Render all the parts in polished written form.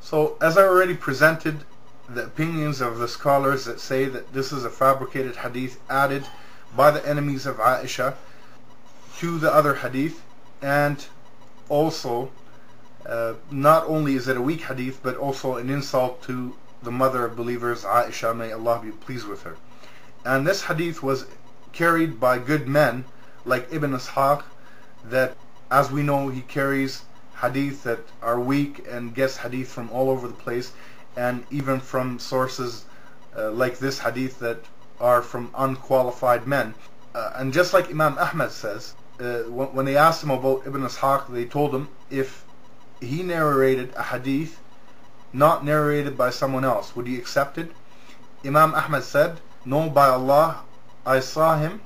So, as I already presented the opinions of the scholars that say that this is a fabricated hadith added by the enemies of Aisha to the other hadith, and also not only is it a weak hadith, but also an insult to the mother of believers, Aisha, may Allah be pleased with her. And this hadith was carried by good men like Ibn Ishaq, that, as we know, he carries hadith that are weak and gets hadith from all over the place, and even from sources like this hadith that are from unqualified men. And just like Imam Ahmad says, when they asked him about Ibn Ishaq, they told him if he narrated a hadith not narrated by someone else, would he accept it? Imam Ahmad said, no, by Allah, I saw him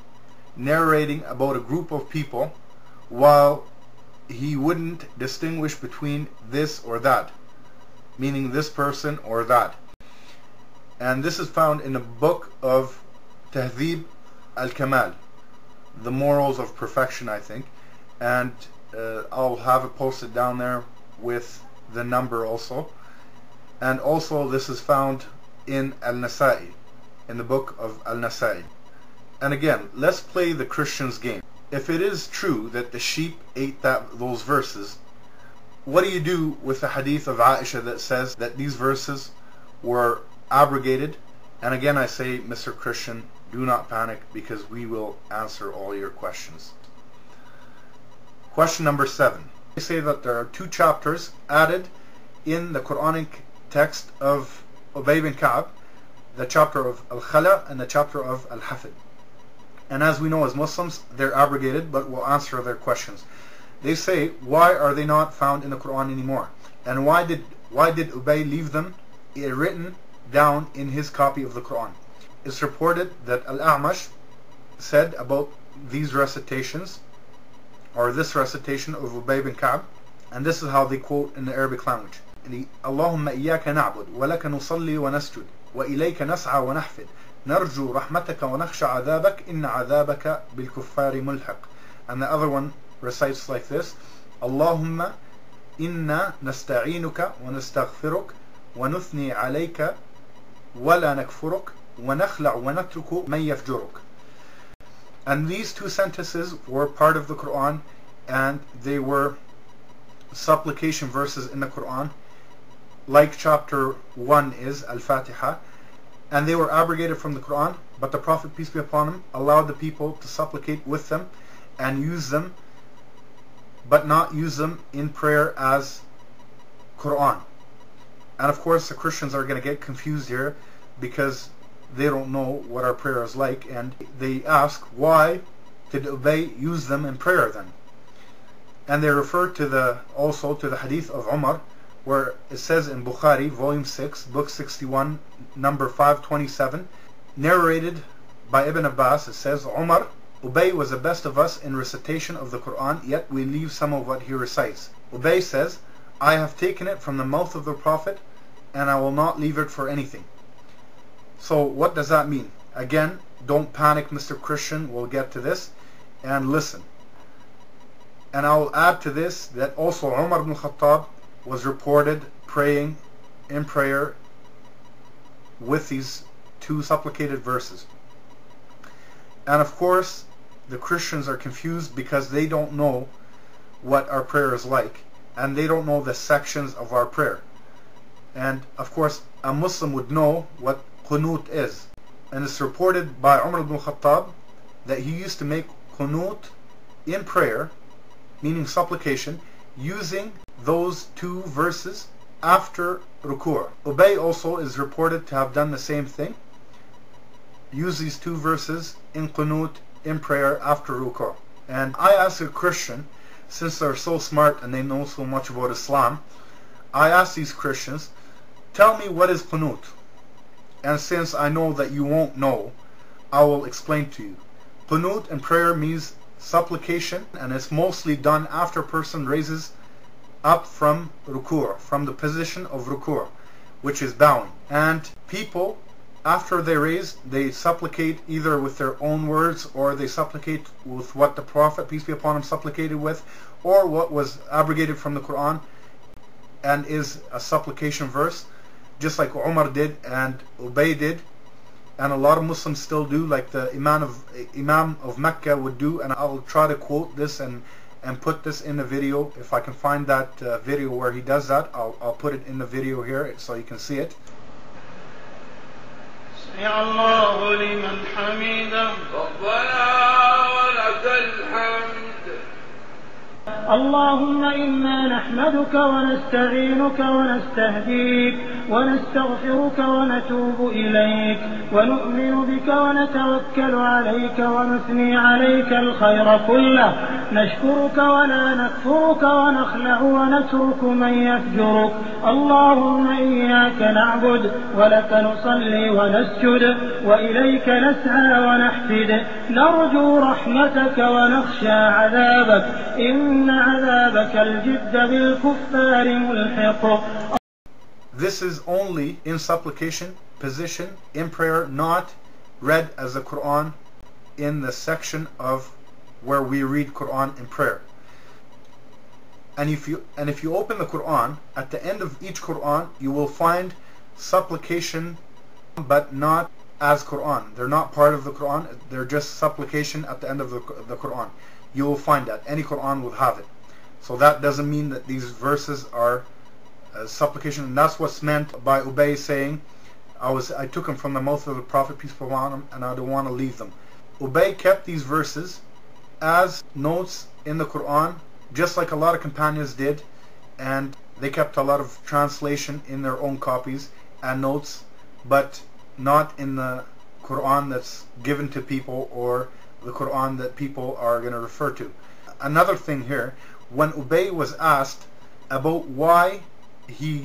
narrating about a group of people while he wouldn't distinguish between this or that, meaning this person or that. And this is found in the book of Tahdhib al-Kamal, the morals of perfection, I think, and I'll have it posted down there with the number also. And also this is found in Al-Nasa'i, in the book of Al-Nasa'i. And again, let's play the Christian's game. If it is true that the sheep ate those verses, what do you do with the hadith of Aisha that says that these verses were abrogated? And again, I say, Mr. Christian, do not panic, because we will answer all your questions. Question number 7. They say that there are 2 chapters added in the Quranic text of Ubay bin Ka'b, the chapter of Al-Khala and the chapter of Al-Hafid. And as we know as Muslims, they're abrogated, but we'll answer their questions. They say, why are they not found in the Quran anymore? And why did Ubay leave them written down in his copy of the Quran? It's reported that Al-A'mash said about these recitations, or this recitation of Ubay bin Ka'b, and this is how they quote in the Arabic language. Allahumma iyyaka na'bud wa laka nusalli wa nasjud wa ilayka nas'a wa nahfid narju rahmataka wa nakhsha 'adhabak inna 'adhabaka bil kuffari mulhaq. And the other one recites like this: Allahumma inna nasta'inuka wa nastaghfiruk wa nuthni 'alayka wa la nakfuruk wa nakhla'u wa natruku man yafjuruk. And these 2 sentences were part of the Quran, and they were supplication verses in the Quran, like chapter 1 is Al-Fatiha, and they were abrogated from the Quran, but the Prophet, peace be upon him, allowed the people to supplicate with them and use them, but not use them in prayer as Quran. And of course the Christians are going to get confused here, because they don't know what our prayer is like, and they ask, why did Ubay use them in prayer then? And they refer to also to the hadith of Umar, where it says in Bukhari, volume 6, book 61, number 527, narrated by Ibn Abbas, it says, Umar, Ubay was the best of us in recitation of the Quran, yet we leave some of what he recites. Ubay says, I have taken it from the mouth of the Prophet, and I will not leave it for anything. So what does that mean? Again, don't panic, Mr. Christian, we'll get to this, and listen. And I'll add to this that also Umar ibn Al-Khattab was reported praying in prayer with these 2 supplicated verses. And of course the Christians are confused because they don't know what our prayer is like, and they don't know the sections of our prayer. And of course a Muslim would know what qunut is, and it's reported by Umar ibn Khattab that he used to make qunut in prayer, meaning supplication, using those 2 verses after ruku'. Ubay also is reported to have done the same thing, use these 2 verses in qunut in prayer after ruku'. And I ask a Christian, since they're so smart and they know so much about Islam, I ask these Christians, tell me what is qunut. And since I know that you won't know, I will explain to you. Qunut in prayer means supplication, and it's mostly done after a person raises up from ruku', from the position of ruku', which is bowing. And people, after they raise, they supplicate either with their own words, or they supplicate with what the Prophet, peace be upon him, supplicated with, or what was abrogated from the Quran. and is a supplication verse, just like Umar did and Ubay did, and a lot of Muslims still do, like the Imam of Mecca would do. And I'll try to quote this and put this in the video. If I can find that video where he does that, I'll put it in the video here so you can see it. سمع الله لمن حمده ربنا ولك الحمد. اللهم إنا نحمدك ونستعينك ونستهديك ونستغفرك ونتوب إليك ونؤمن بك ونتوكل عليك ونثني عليك الخير كله نشكرك ولا نكفرك ونخلع ونترك من يفجرك. اللهم إياك نعبد ولك نصلي ونسجد وإليك نسعى ونحفد نرجو رحمتك ونخشى عذابك إن عذابك الجد بالكفار ملحق. This is only in supplication position in prayer, not read as the Quran in the section of where we read Quran in prayer. And if you open the Quran, at the end of each Quran you will find supplication, but not as Quran. They're not part of the Quran, they're just supplication at the end of the Quran. You will find that. Any Quran will have it. So that doesn't mean that these verses are supplication. And that's what's meant by Ubay saying, I took them from the mouth of the Prophet, peace be upon him, and I don't want to leave them. Ubay kept these verses as notes in the Quran, just like a lot of companions did, and they kept a lot of translation in their own copies and notes, but not in the Quran that's given to people or the Quran that people are going to refer to. Another thing here, when Ubay was asked about why he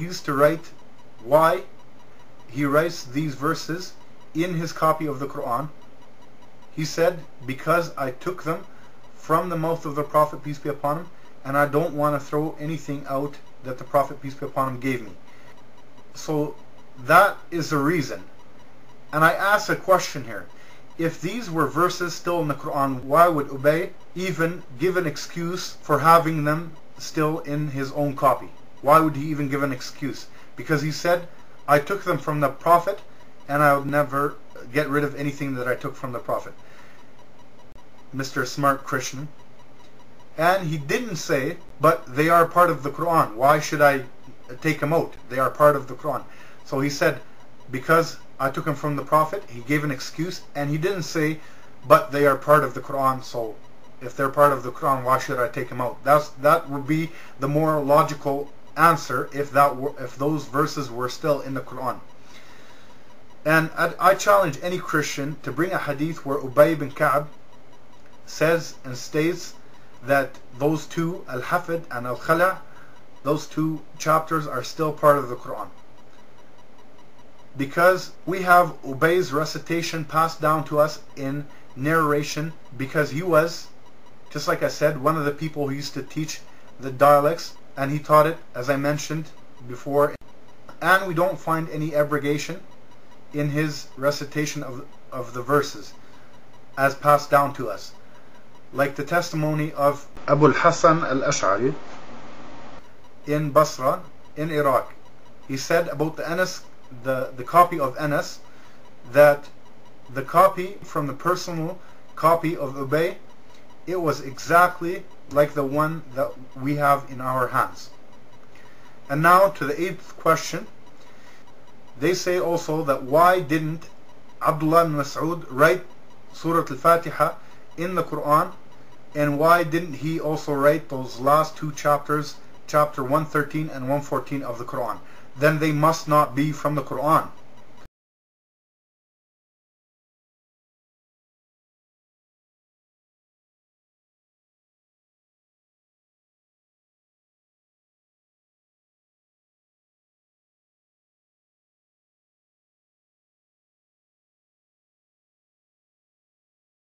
writes these verses in his copy of the Quran, he said, because I took them from the mouth of the Prophet, peace be upon him, and I don't want to throw anything out that the Prophet, peace be upon him, gave me. So that is the reason. And I ask a question here. If these were verses still in the Quran, why would Ubay even give an excuse for having them still in his own copy? Why would he even give an excuse? Because he said, I took them from the Prophet and I'll never get rid of anything that I took from the Prophet. Mr. Smart Christian. And he didn't say, but they are part of the Quran. Why should I take them out? They are part of the Quran. So he said, because I took them from the Prophet, he gave an excuse, and he didn't say, but they are part of the Quran, so if they're part of the Quran, why should I take them out? That would be the more logical answer if those verses were still in the Quran. And I challenge any Christian to bring a hadith where Ubay bin Ka'b says and states that those two, Al-Hafid and Al-Khala, those two chapters are still part of the Quran. Because we have Ubay's recitation passed down to us in narration, because he was, just like I said, one of the people who used to teach the dialects, and he taught it, as I mentioned before. And we don't find any abrogation in his recitation of the verses as passed down to us, like the testimony of Abu al-Hasan al-Ash'ari in Basra in Iraq. He said about the copy of Anas, that the copy from the personal copy of Ubay, it was exactly like the one that we have in our hands. And now to the 8th question. They say also that why didn't Abdullah ibn Mas'ud write Surah Al-Fatiha in the Quran, and why didn't he also write those last two chapters, chapter 113 and 114 of the Quran? Then they must not be from the Quran.